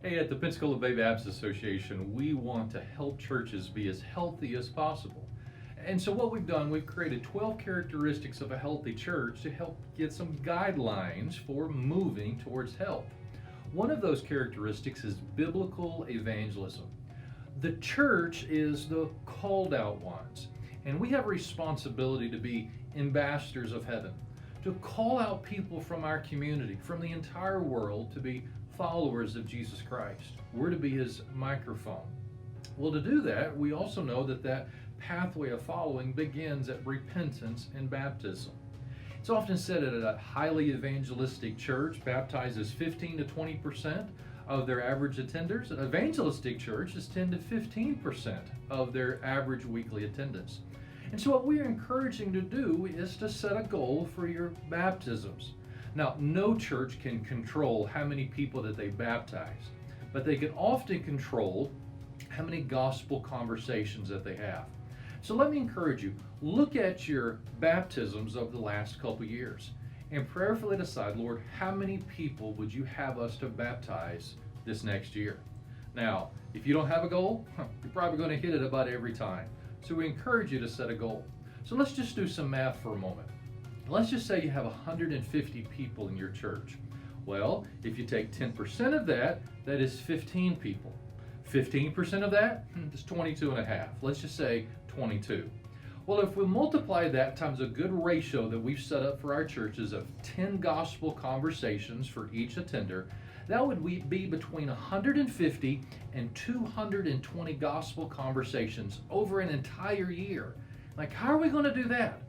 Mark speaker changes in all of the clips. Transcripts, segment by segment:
Speaker 1: Hey, at the Pensacola Bay Baptist Association, we want to help churches be as healthy as possible. And so what we've done, we've created 12 characteristics of a healthy church to help get some guidelines for moving towards health. One of those characteristics is biblical evangelism. The church is the called out ones, and we have a responsibility to be ambassadors of heaven, to call out people from our community, from the entire world, to be followers of Jesus Christ. We're to be his microphone. Well, to do that, we also know that pathway of following begins at repentance and baptism. It's often said that a highly evangelistic church baptizes 15 to 20% of their average attenders. An evangelistic church is 10 to 15% of their average weekly attendance. And so what we're encouraging to do is to set a goal for your baptisms. Now, no church can control how many people that they baptize, but they can often control how many gospel conversations that they have. So let me encourage you, look at your baptisms of the last couple years and prayerfully decide, Lord, how many people would you have us to baptize this next year? Now, if you don't have a goal, you're probably going to hit it about every time. So we encourage you to set a goal. So let's just do some math for a moment. Let's just say you have 150 people in your church. Well, if you take 10% of that, that is 15 people. 15% of that is 22 and a half. Let's just say 22. Well, if we multiply that times a good ratio that we've set up for our churches of 10 gospel conversations for each attender, that would be between 150 and 220 gospel conversations over an entire year. Like, how are we going to do that?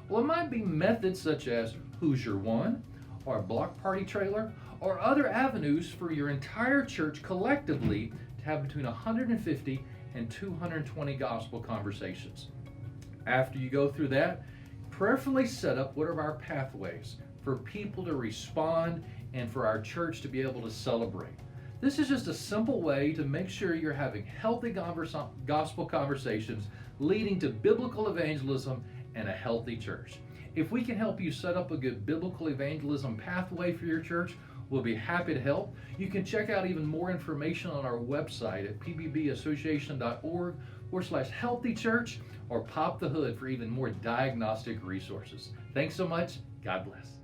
Speaker 1: Well, it might be methods such as Who's Your One, or a block party trailer, or other avenues for your entire church collectively to have between 150 and 220 gospel conversations. After you go through that, prayerfully set up what are our pathways for people to respond and for our church to be able to celebrate. This is just a simple way to make sure you're having healthy gospel conversations leading to biblical evangelism and a healthy church. If we can help you set up a good biblical evangelism pathway for your church, we'll be happy to help. You can check out even more information on our website at pbbassociation.org/healthychurch or pop the hood for even more diagnostic resources. Thanks so much. God bless.